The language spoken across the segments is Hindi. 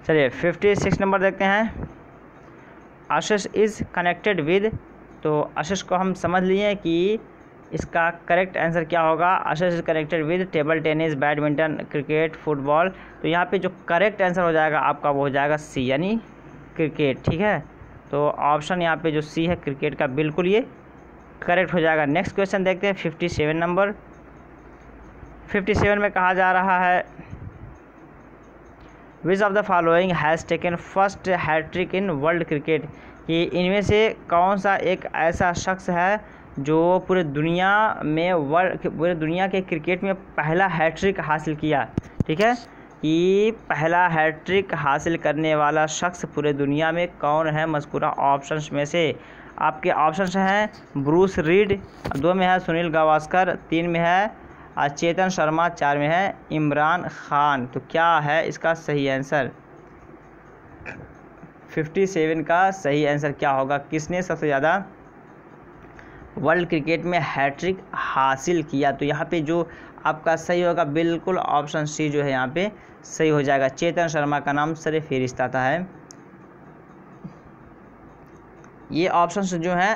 चलिए 56 नंबर देखते हैं। आशीष इज़ कनेक्टेड विद, तो आशीष को हम समझ लिए कि इसका करेक्ट आंसर क्या होगा। Ashish is connected with table tennis, badminton, cricket, football. तो यहाँ पे जो करेक्ट आंसर हो जाएगा आपका वो हो जाएगा सी, यानी क्रिकेट। ठीक है, तो ऑप्शन यहाँ पे जो सी है क्रिकेट का, बिल्कुल ये करेक्ट हो जाएगा। नेक्स्ट क्वेश्चन देखते हैं 57 नंबर। 57 में कहा जा रहा है which of the following has taken first hat-trick in world cricket, कि इनमें से कौन सा एक ऐसा शख्स है जो पूरे दुनिया के क्रिकेट में पहला हैट्रिक हासिल किया। ठीक है, कि पहला हैट्रिक हासिल करने वाला शख्स पूरे दुनिया में कौन है मज़कूरा ऑप्शंस में से। आपके ऑप्शंस हैं ब्रूस रीड, 2 में है सुनील गावस्कर, 3 में है चेतन शर्मा, 4 में है इमरान खान। तो क्या है इसका सही आंसर? 57 का सही आंसर क्या होगा? किसने सबसे ज़्यादा वर्ल्ड क्रिकेट में हैट्रिक हासिल किया? तो यहाँ पे जो आपका सही होगा बिल्कुल ऑप्शन सी जो है यहाँ पे सही हो जाएगा। चेतन शर्मा का नाम सरे फेरिस्त आता है। ये ऑप्शंस जो हैं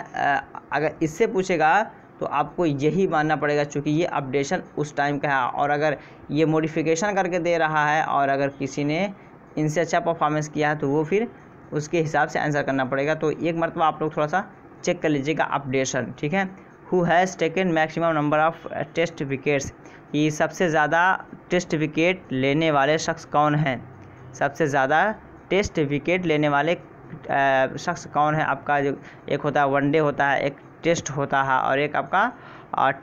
अगर इससे पूछेगा तो आपको यही मानना पड़ेगा, क्योंकि ये अपडेशन उस टाइम का है, और अगर ये मॉडिफिकेशन करके दे रहा है और अगर किसी ने इनसे अच्छा परफॉर्मेंस किया है तो वो फिर उसके हिसाब से आंसर करना पड़ेगा। तो एक मरतबा आप लोग थोड़ा सा चेक कर लीजिएगा अपडेशन। ठीक है, who has taken maximum number of test wickets, कि सबसे ज़्यादा टेस्ट विकेट लेने वाले शख्स कौन हैं? सबसे ज़्यादा टेस्ट विकेट लेने वाले शख्स कौन है? आपका जो एक होता है वनडे होता है, एक टेस्ट होता है, और एक आपका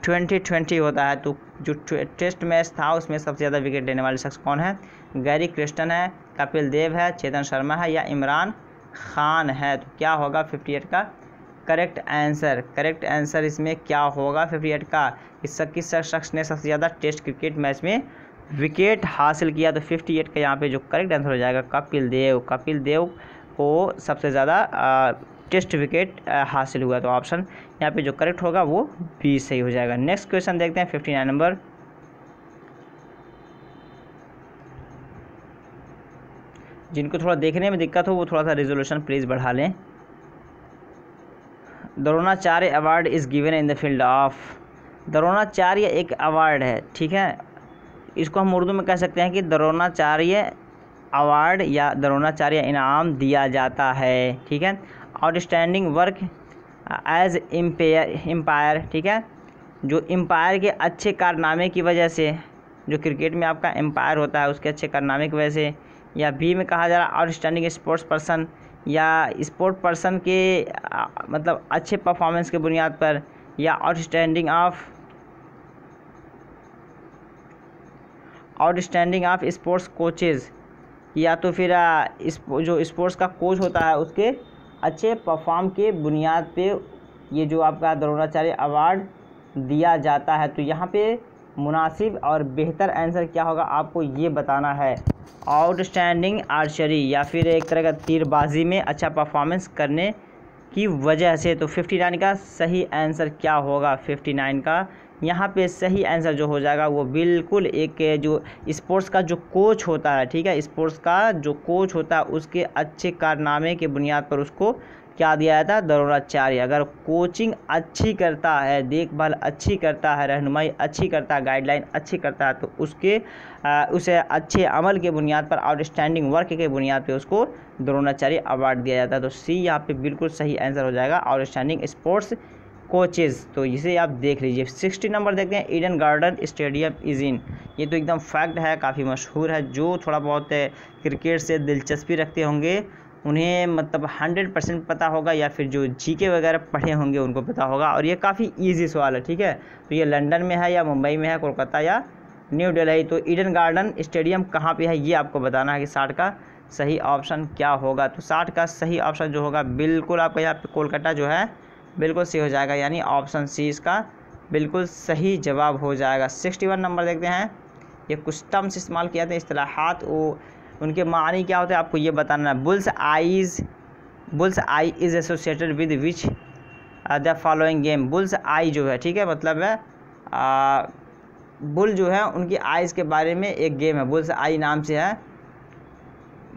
2020 होता है। तो जो टेस्ट मैच था उसमें सबसे ज़्यादा विकेट लेने वाले शख्स कौन है? गैरी क्रिस्टन है, कपिल देव है, चेतन शर्मा है, या इमरान खान है। तो क्या होगा 58 का करेक्ट आंसर? करेक्ट आंसर इसमें क्या होगा 58 का? किस शख्स ने सबसे ज़्यादा टेस्ट क्रिकेट मैच में विकेट हासिल किया? तो 58 का यहाँ पे जो करेक्ट आंसर हो जाएगा कपिल देव। कपिल देव को सबसे ज़्यादा टेस्ट विकेट हासिल हुआ। तो ऑप्शन यहाँ पे जो करेक्ट होगा वो बी सही हो जाएगा। नेक्स्ट क्वेश्चन देखते हैं 59 नंबर। जिनको थोड़ा देखने में दिक्कत हो वो थोड़ा सा रिजोल्यूशन प्लीज़ बढ़ा लें। Dronacharya award is given in the field of, Dronacharya एक अवार्ड है। ठीक है, इसको हम उर्दू में कह सकते हैं कि द्रोणाचार्य अवार्ड या द्रोणाचार्य इनाम दिया जाता है। ठीक है, आउटस्टैंडिंग वर्क एज एम्पायर। ठीक है, जो एम्पायर के अच्छे कारनामे की वजह से, जो क्रिकेट में आपका एम्पायर होता है उसके अच्छे कारनामे की वजह से, या बी में कहा जा रहा है आउटस्टैंडिंग स्पोर्ट्स पर्सन, या स्पोर्ट पर्सन के मतलब अच्छे परफॉर्मेंस के बुनियाद पर, या आउटस्टैंडिंग ऑफ स्पोर्ट्स कोचेज़, या तो फिर जो स्पोर्ट्स का कोच होता है उसके अच्छे परफॉर्म के बुनियाद पे ये जो आपका द्रोणाचार्य अवार्ड दिया जाता है। तो यहाँ पे मुनासिब और बेहतर आंसर क्या होगा आपको ये बताना है। आउटस्टैंडिंग आर्चरी, या फिर एक तरह का तीरबाजी में अच्छा परफॉर्मेंस करने की वजह से। तो 59 का सही आंसर क्या होगा? 59 का यहाँ पे सही आंसर जो हो जाएगा वो बिल्कुल एक जो स्पोर्ट्स का जो कोच होता है, ठीक है, स्पोर्ट्स का जो कोच होता है उसके अच्छे कारनामे के बुनियाद पर उसको क्या दिया जाता है? द्रोणाचार्य। अगर कोचिंग अच्छी करता है, देखभाल अच्छी करता है, रहनुमाई अच्छी करता है, गाइडलाइन अच्छी करता है, तो उसे अच्छे अमल के बुनियाद पर, आउटस्टैंडिंग वर्क के बुनियाद पर उसको द्रोणाचार्य अवार्ड दिया जाता है। तो सी यहाँ पे बिल्कुल सही आंसर हो जाएगा, आउटस्टैंडिंग स्पोर्ट्स कोचेज़। तो इसे आप देख लीजिए। 60 नंबर देखते हैं, Eden garden stadium is in. ये तो एकदम फैक्ट है, काफ़ी मशहूर है। जो थोड़ा बहुत क्रिकेट से दिलचस्पी रखते होंगे उन्हें मतलब 100% पता होगा, या फिर जो जीके वगैरह पढ़े होंगे उनको पता होगा। और ये काफ़ी ईजी सवाल है, ठीक है। तो ये लंदन में है, या मुंबई में है, कोलकाता या न्यू दिल्ली। तो ईडन गार्डन स्टेडियम कहाँ पे है ये आपको बताना है कि 60 का सही ऑप्शन क्या होगा। तो 60 का सही ऑप्शन जो होगा बिल्कुल आपका यहाँ पे कोलकाता जो है बिल्कुल सही हो जाएगा, यानी ऑप्शन सी इसका बिल्कुल सही जवाब हो जाएगा। 61 नंबर देखते हैं। ये कुछ टर्म्स इस्तेमाल किया था, इस्तिलाहात, वो उनके मानी क्या होते हैं आपको ये बताना है। Bulls I is associated with which the following game. Bulls आई जो है, ठीक है, मतलब है बुल जो है उनकी आइज़ के बारे में एक गेम है, बुल्स आई नाम से है।